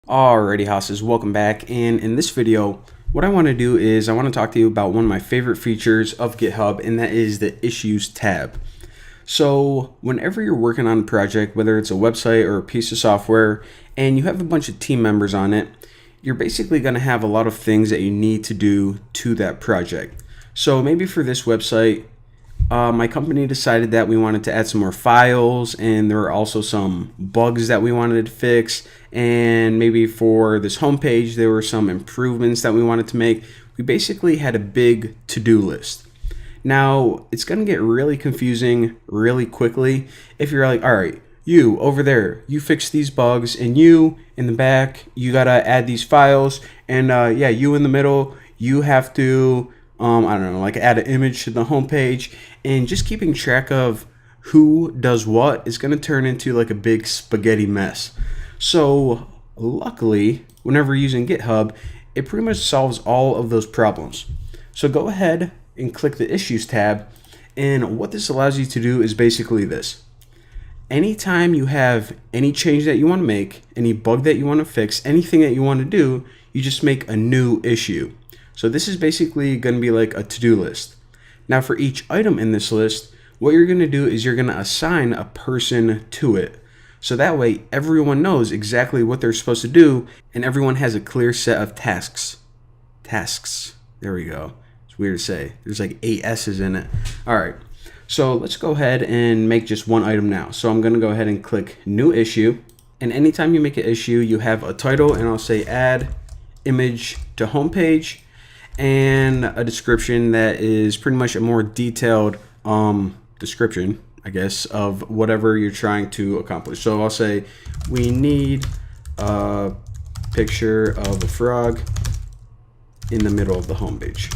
Alrighty, houses, welcome back. And in this video, what I want to do is I want to talk to you about one of my favorite features of GitHub, and that is the Issues tab. So whenever you're working on a project, whether it's a website or a piece of software, and you have a bunch of team members on it, you're basically going to have a lot of things that you need to do to that project. So maybe for this website, my company decided that we wanted to add some more files, and there were also some bugs that we wanted to fix. And maybe for this homepage, there were some improvements that we wanted to make. We basically had a big to-do list. Now, it's going to get really confusing really quickly if you're like, all right, you over there, you fix these bugs, and you in the back, you got to add these files. And yeah, you in the middle, you have to I don't know, like add an image to the homepage, and just keeping track of who does what is going to turn into like a big spaghetti mess. So luckily, whenever using GitHub, it pretty much solves all of those problems. So go ahead and click the Issues tab, and what this allows you to do is basically this. Anytime you have any change that you want to make, any bug that you want to fix, anything that you want to do, you just make a new issue. So this is basically going to be like a to-do list. Now for each item in this list, what you're going to do is you're going to assign a person to it. So that way everyone knows exactly what they're supposed to do, and everyone has a clear set of tasks. There we go. It's weird to say. There's like 8 S's in it. All right. So let's go ahead and make just one item now. So I'm going to go ahead and click New Issue. And anytime you make an issue, you have a title, and I'll say Add Image to Homepage, and a description that is pretty much a more detailed description, I guess, of whatever you're trying to accomplish. So I'll say we need a picture of a frog in the middle of the homepage.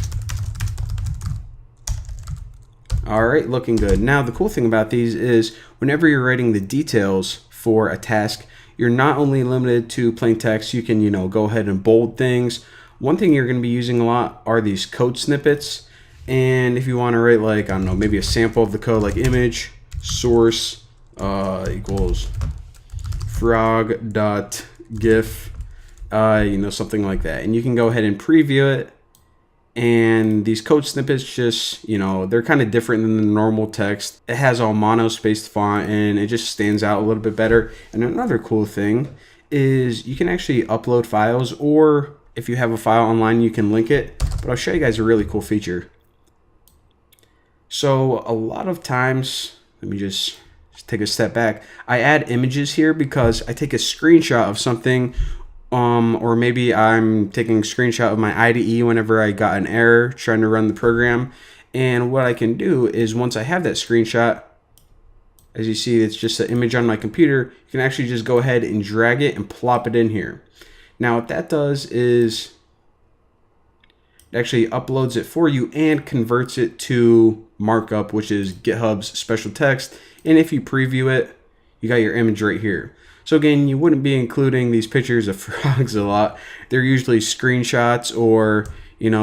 All right, looking good. Now the cool thing about these is whenever you're writing the details for a task, you're not only limited to plain text. You can, go ahead and bold things. One thing you're going to be using a lot are these code snippets. And if you want to write like, I don't know, maybe a sample of the code, like image source equals frog.gif, something like that. And you can go ahead and preview it. And these code snippets just, they're kind of different than the normal text. It has all mono-spaced font, and it just stands out a little bit better. And another cool thing is you can actually upload files, or if you have a file online, you can link it. But I'll show you guys a really cool feature. So a lot of times, let me just take a step back. I add images here because I take a screenshot of something, or maybe I'm taking a screenshot of my IDE whenever I got an error trying to run the program. And what I can do is once I have that screenshot, as you see, it's just an image on my computer, you can actually just go ahead and drag it and plop it in here. Now what that does is it actually uploads it for you and converts it to markup, which is GitHub's special text. And if you preview it, you got your image right here. So again, you wouldn't be including these pictures of frogs a lot. They're usually screenshots or,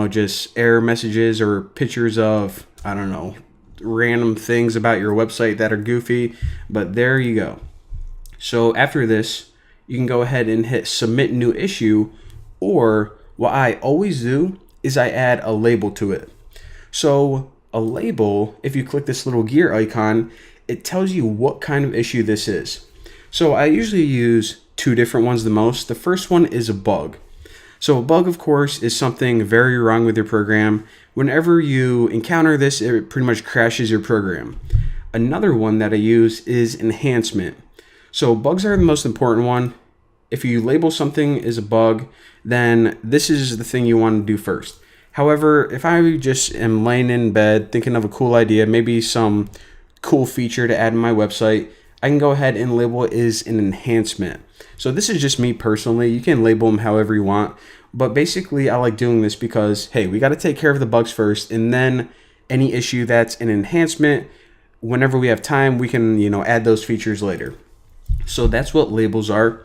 just error messages or pictures of, I don't know, random things about your website that are goofy. But there you go. So after this, you can go ahead and hit Submit New Issue, or what I always do is I add a label to it. So a label, if you click this little gear icon, it tells you what kind of issue this is. So I usually use 2 different ones the most. The first one is a bug. So a bug, of course, is something very wrong with your program. Whenever you encounter this, it pretty much crashes your program. Another one that I use is enhancement. So bugs are the most important one. If you label something as a bug, then this is the thing you want to do first. However, if I just am laying in bed thinking of a cool idea, maybe some cool feature to add to my website, I can go ahead and label it as an enhancement. So this is just me personally. You can label them however you want. But basically, I like doing this because, hey, we got to take care of the bugs first, and then any issue that's an enhancement, whenever we have time, we can, add those features later. So that's what labels are.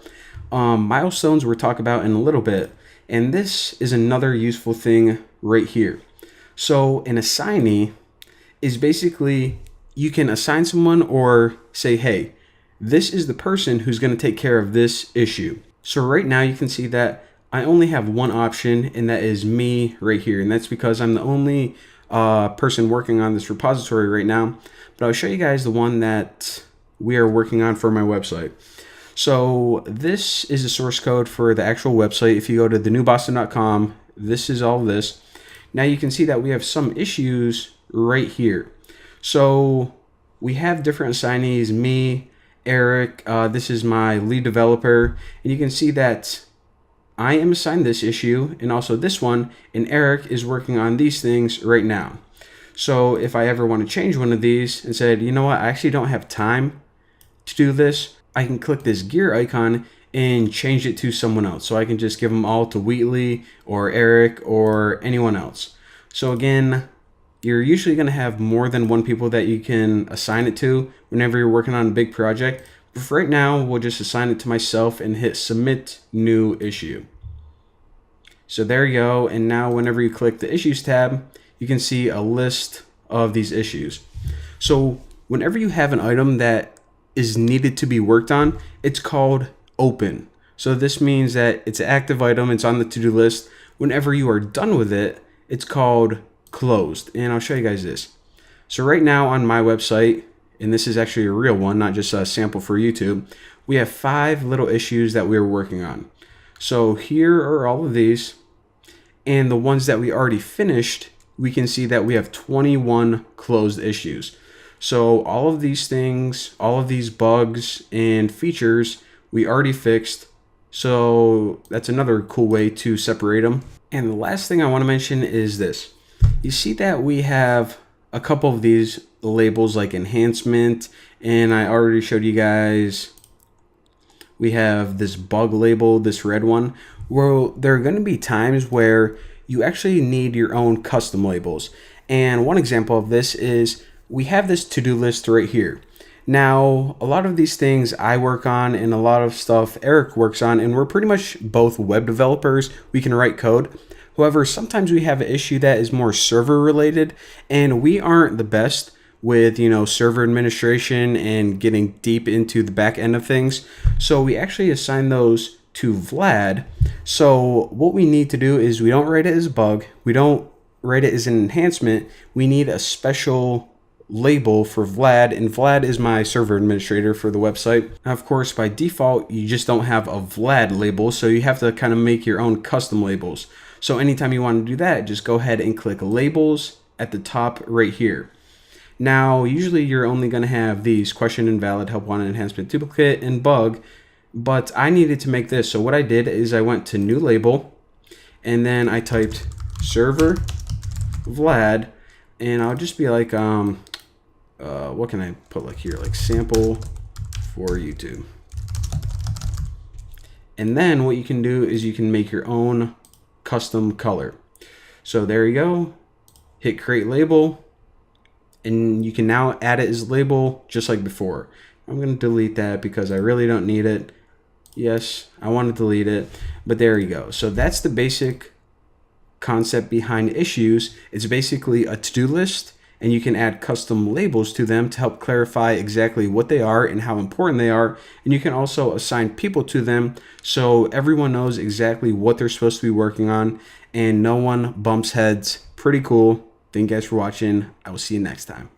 Milestones we'll talk about in a little bit. And this is another useful thing right here. So an assignee is basically, you can assign someone or say, hey, this is the person who's going to take care of this issue. So right now you can see that I only have one option, and that is me right here. And that's because I'm the only person working on this repository right now. But I'll show you guys the one that we are working on for my website. So this is the source code for the actual website. If you go to thenewboston.com, this is all this. Now you can see that we have some issues right here. So we have different assignees, me, Eric, this is my lead developer, and you can see that I am assigned this issue and also this one, and Eric is working on these things right now. So if I ever want to change one of these and said, you know what, I actually don't have time to do this, I can click this gear icon and change it to someone else. So I can just give them all to Wheatley or Eric or anyone else. So again, you're usually going to have more than one people that you can assign it to whenever you're working on a big project. But for right now, we'll just assign it to myself and hit submit new issue. So there you go. And now whenever you click the issues tab, you can see a list of these issues. So whenever you have an item that is needed to be worked on, it's called open. So this means that it's an active item, it's on the to-do list. Whenever you are done with it, it's called closed. And I'll show you guys this. So right now on my website, and this is actually a real one, not just a sample for YouTube, we have 5 little issues that we're working on. So here are all of these, and the ones that we already finished, we can see that we have 21 closed issues. So all of these things, all of these bugs and features we already fixed. So that's another cool way to separate them. And the last thing I want to mention is this. You see that we have a couple of these labels like enhancement, and I already showed you guys we have this bug label, this red one. Well, there are going to be times where you actually need your own custom labels. And one example of this is we have this to-do list right here. Now, a lot of these things I work on and a lot of stuff Eric works on, and we're pretty much both web developers. We can write code. However, sometimes we have an issue that is more server related, and we aren't the best with, server administration and getting deep into the back end of things. So we actually assign those to Vlad. So what we need to do is we don't write it as a bug. We don't write it as an enhancement. We need a special label for Vlad, and Vlad is my server administrator for the website. Now, of course, by default, you just don't have a Vlad label, so you have to kind of make your own custom labels. So anytime you want to do that, just go ahead and click labels at the top right here. Now, usually you're only going to have these question invalid, help wanted, enhancement, duplicate, and bug, but I needed to make this. So what I did is I went to new label, and then I typed server Vlad, and I'll just be like, what can I put like here? Like sample for YouTube. And then what you can do is you can make your own custom color. So there you go. Hit create label, and you can now add it as label just like before. I'm going to delete that because I really don't need it. Yes, I want to delete it, but there you go. So that's the basic concept behind issues. It's basically a to-do list, and you can add custom labels to them to help clarify exactly what they are and how important they are. And you can also assign people to them so everyone knows exactly what they're supposed to be working on and no one bumps heads. Pretty cool. Thank you guys for watching. I will see you next time.